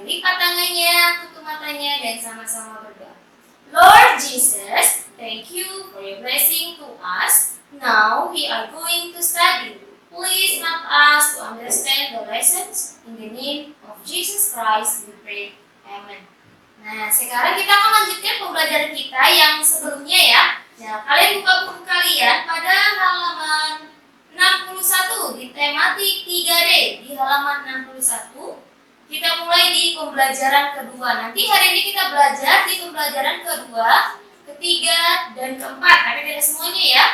lipat tangannya, tutup matanya, dan sama-sama berdoa. Lord Jesus, thank you for your blessing to us. Now we are going to study. Please help us to understand the lessons. In the name of Jesus Christ we pray. Amen. Nah, sekarang kita akan lanjutkan pembelajaran kita yang sebelumnya ya. Nah, kalian buka buku kalian pada halaman 61 di tematik 3D di halaman 61. Kita mulai di pembelajaran kedua. Nanti hari ini kita belajar di pembelajaran kedua, ketiga, dan keempat. Tapi tidak semuanya ya.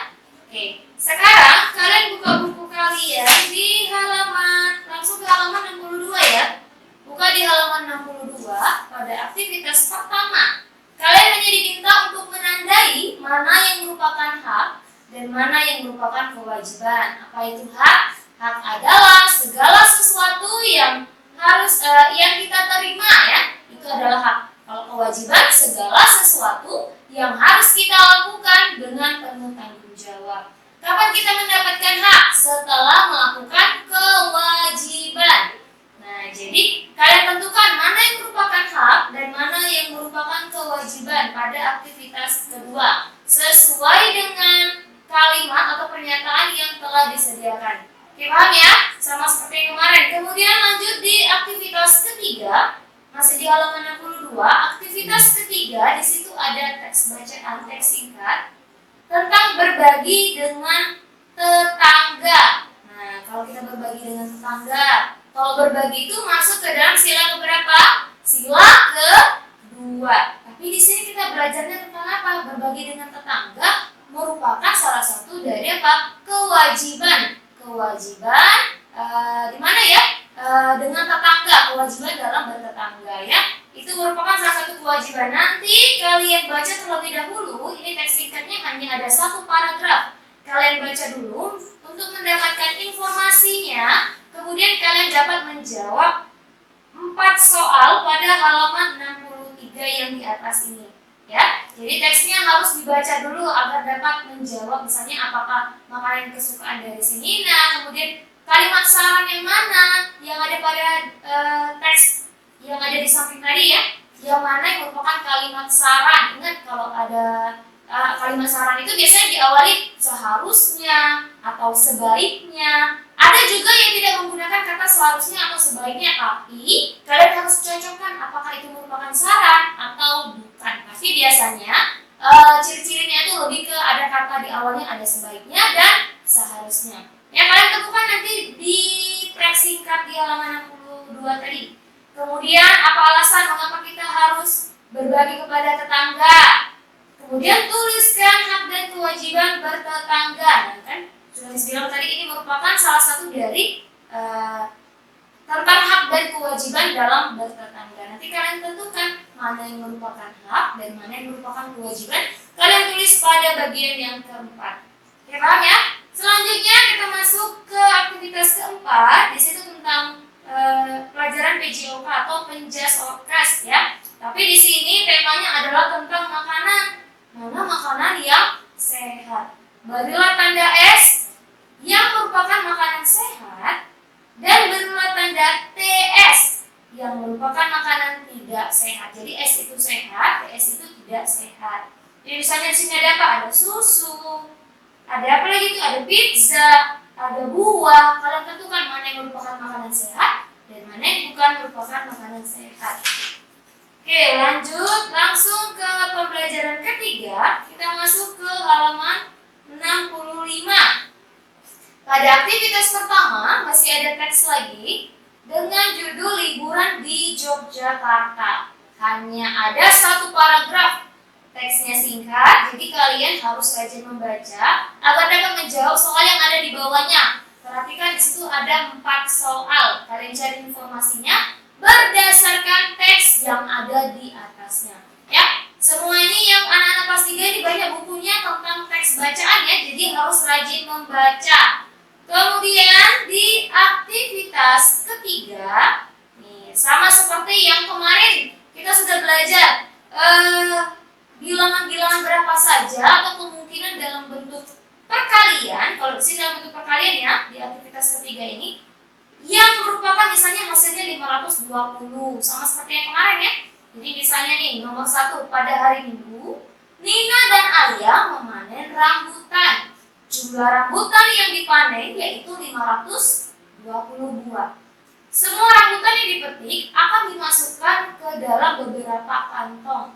Oke. Sekarang kalian buka buku kalian di halaman, langsung ke halaman 62 ya. Buka di halaman 62 pada aktivitas pertama. Kalian hanya diminta untuk menandai mana yang merupakan hak dan mana yang merupakan kewajiban. Apa itu hak? Hak adalah segala sesuatu yang harus yang kita terima ya. Itu adalah hak. Kalau kewajiban segala sesuatu yang harus kita lakukan dengan penuh tanggung jawab. Kapan kita mendapatkan hak? Setelah melakukan kewajiban. Nah, jadi kalian tentukan mana yang merupakan hak dan mana yang merupakan kewajiban pada aktivitas kedua sesuai dengan kalimat atau pernyataan yang telah disediakan. Oke, paham ya? Sama seperti yang kemarin. Kemudian lanjut di aktivitas ketiga, masih di halaman 62. Aktivitas ketiga, di situ ada teks bacaan, teks singkat tentang berbagi dengan tetangga. Nah, kalau kita berbagi dengan tetangga, kalau berbagi itu masuk ke dalam sila keberapa? Sila kedua. Tapi di sini kita belajarnya tentang apa? Berbagi dengan tetangga merupakan salah satu dari apa? Kewajiban. Kewajiban di mana ya? Dengan tetangga. Kewajiban dalam bertetangga ya. Itu merupakan salah satu kewajiban. Nanti kalian baca terlebih dahulu. Ini teks singkatnya hanya ada satu paragraf. Kalian baca dulu untuk mendapatkan informasinya. Kemudian kalian dapat menjawab 4 soal pada halaman 63 yang di atas ini. Ya, jadi teksnya harus dibaca dulu agar dapat menjawab misalnya apakah makanan kesukaan dari Senina, kemudian kalimat saran yang mana yang ada pada teks yang ada di samping tadi ya, yang mana yang merupakan kalimat saran. Ingat kalau ada kalimat saran itu biasanya diawali seharusnya atau sebaiknya. Ada juga yang tidak menggunakan kata seharusnya atau sebaiknya, tapi kalian harus cocokkan apakah itu merupakan saran atau bukan. Tapi biasanya ciri-cirinya itu lebih ke ada kata di awalnya ada sebaiknya dan seharusnya. Ya, kalian temukan nanti di teks singkat di halaman 62 tadi. Kemudian apa alasan mengapa kita harus berbagi kepada tetangga? Kemudian tuliskan hak dan kewajiban bertetangga. Nah, kan sudah disebutkan tadi ini merupakan salah satu dari tentang hak dan kewajiban dalam bertetangga. Nanti kalian tentukan mana yang merupakan hak dan mana yang merupakan kewajiban. Kalian tulis pada bagian yang keempat. Oke, paham ya? Selanjutnya kita masuk ke aktivitas keempat. Di situ tentang pelajaran PJOK atau penjas orkes ya. Tapi di sini temanya adalah tentang makanan. Mana makanan yang sehat. Berilah tanda S yang merupakan makanan sehat dan berilah tanda TS yang merupakan makanan tidak sehat. Jadi S itu sehat, TS itu tidak sehat. Jadi misalnya di sini ada apa? Ada susu, ada apa lagi itu? Ada pizza, ada buah. Kalian tentukan mana yang merupakan makanan sehat dan mana yang bukan merupakan makanan sehat. Oke, lanjut langsung ke pembelajaran ketiga. Kita masuk ke halaman 65. Pada aktivitas pertama masih ada teks lagi dengan judul liburan di Yogyakarta. Hanya ada satu paragraf. Teksnya singkat, jadi kalian harus rajin membaca agar dapat menjawab soal yang ada di bawahnya. Perhatikan di situ ada 4 soal. Kalian cari informasinya berdasarkan teks yang ada di atasnya. Ya, semua ini yang anak-anak kelas 3 ini banyak bukunya tentang teks bacaan ya, jadi harus rajin membaca. Kemudian di aktivitas ketiga, nih sama seperti yang kemarin kita sudah belajar bilangan-bilangan berapa saja atau kemungkinan dalam bentuk perkalian. Kalau di sini dalam bentuk perkalian ya, di aktivitas ketiga ini yang merupakan misalnya misalnya hasilnya 520, sama seperti yang kemarin ya. Jadi misalnya nih, nomor 1, pada hari Minggu, Nina dan Ayah memanen rambutan. Jumlah rambutan yang dipanen yaitu 520 buah. Semua rambutan yang dipetik akan dimasukkan ke dalam beberapa kantong.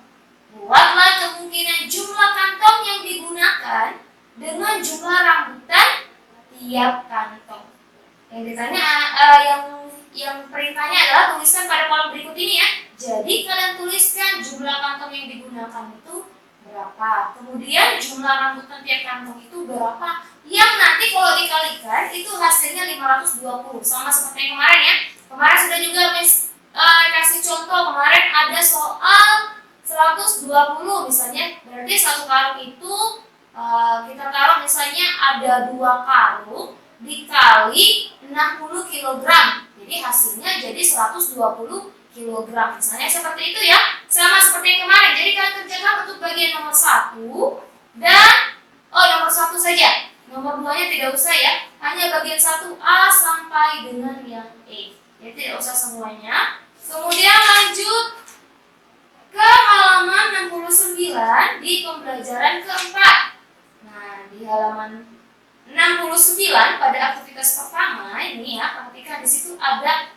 Buatlah kemungkinan jumlah kantong yang digunakan dengan jumlah rambutan tiap kantong. Yang ditanya, yang perintahnya adalah tuliskan pada kolom berikut ini ya. Jadi kalian tuliskan jumlah kantong yang digunakan itu berapa. Kemudian jumlah rambutan tiap kantong itu berapa. Yang nanti kalau dikalikan itu hasilnya 520. Sama seperti yang kemarin ya. Kemarin sudah juga Miss kasih contoh, kemarin ada soal 120 misalnya. Berarti satu karung itu kita taruh misalnya ada 2 karung dikali 60 kg. Jadi hasilnya jadi 120 kg. Misalnya seperti itu ya. Sama seperti yang kemarin. Jadi kalian kerjakan untuk bagian nomor 1 dan nomor 1 saja. Nomor 2-nya tidak usah ya. Hanya bagian 1A sampai dengan yang E. Jadi tidak usah semuanya. Kemudian lanjut ke halaman 69 di pembelajaran keempat. Nah, di halaman 69 pada aktivitas pertama ini ya, perhatikan di situ ada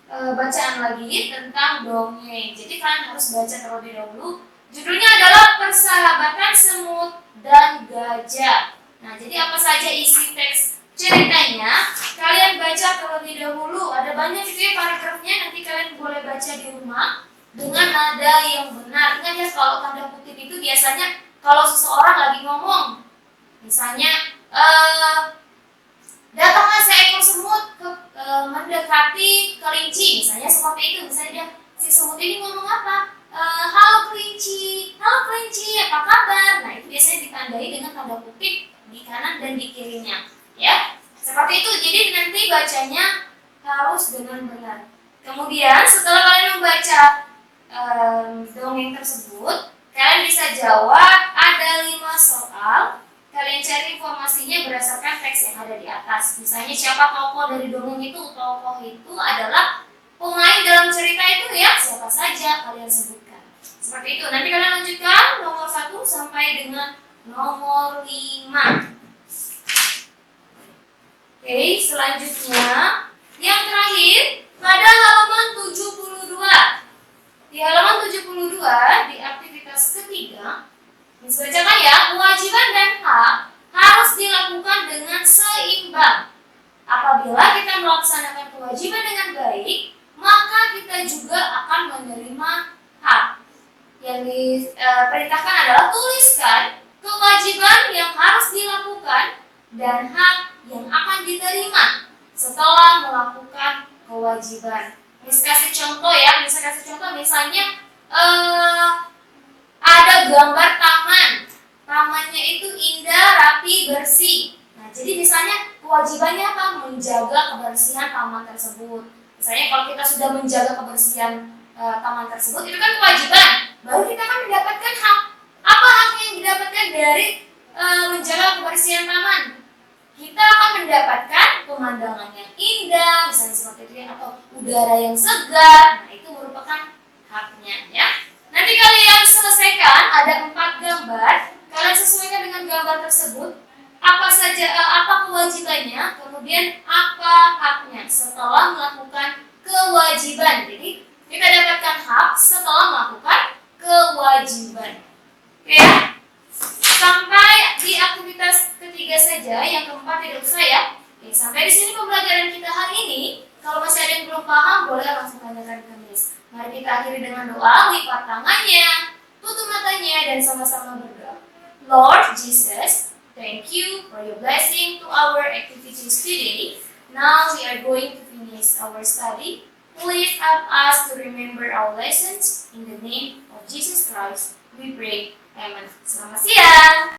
bacaan lagi tentang dongeng. Jadi kalian harus baca terlebih dahulu. Judulnya adalah Persahabatan Semut dan Gajah. Nah, jadi apa saja isi teks ceritanya? Kalian baca terlebih dahulu. Ada banyak itu ya paragrafnya. Nanti kalian boleh baca di rumah dengan nada yang benar. Ingat ya, kalau tanda kutip itu biasanya kalau seseorang lagi ngomong, misalnya datanglah seekor semut mendekati kelinci, misalnya seperti itu. Misalnya dia, si semut ini ngomong apa? Halo kelinci, apa kabar? Nah, itu biasanya ditandai dengan tanda kutip di kanan dan di kirinya, ya. Seperti itu. Jadi nanti bacanya harus dengan benar. Kemudian setelah kalian membaca dongeng tersebut, kalian bisa jawab. Ada 5 soal. Kalian cari informasinya berdasarkan teks yang ada di atas. Misalnya siapa tokoh dari dongeng itu? Tokoh itu adalah pemain dalam cerita itu ya. Siapa saja kalian sebutkan. Seperti itu. Nanti kalian lanjutkan nomor 1 sampai dengan nomor 5. Oke, selanjutnya yang terakhir pada halaman 72. Di halaman 72 di aktivitas ketiga, bacakan ya, kewajiban dan hak harus dilakukan dengan seimbang. Apabila kita melaksanakan kewajiban dengan baik, maka kita juga akan menerima hak. Yang diperintahkan adalah tuliskan kewajiban yang harus dilakukan dan hak yang akan diterima setelah melakukan kewajiban. Bisa kasih contoh ya, misalnya ada gambar taman. Tamannya itu indah, rapi, bersih. Nah, jadi misalnya kewajibannya apa? Menjaga kebersihan taman tersebut. Misalnya kalau kita sudah menjaga kebersihan taman tersebut, itu kan kewajiban. Baru kita akan mendapatkan hak. Apa hak yang didapatkan dari menjaga kebersihan taman? Kita akan mendapatkan pemandangan yang indah, misalnya seperti itu ya, atau udara yang segar. Nah, itu merupakan haknya ya. Nanti kalian selesaikan, ada 4 gambar. Kalian sesuaikan dengan gambar tersebut. Apa saja, apa kewajibannya, kemudian apa haknya setelah melakukan kewajiban. Jadi kita dapatkan hak setelah melakukan kewajiban. Oke ya. Sampai di aktivitas ketiga saja, yang keempat tidak usah ya. Oke, sampai di sini pembelajaran kita hari ini. Kalau masih ada yang belum paham, boleh langsung tanyakan ke Miss. Mari kita akhiri dengan doa, lipat tangannya, tutup matanya, dan sama-sama berdoa. Lord Jesus, thank you for your blessing to our activities today. Now we are going to finish our study. Please help us to remember our lessons. In the name of Jesus Christ, we pray. Amen. Selamat siang.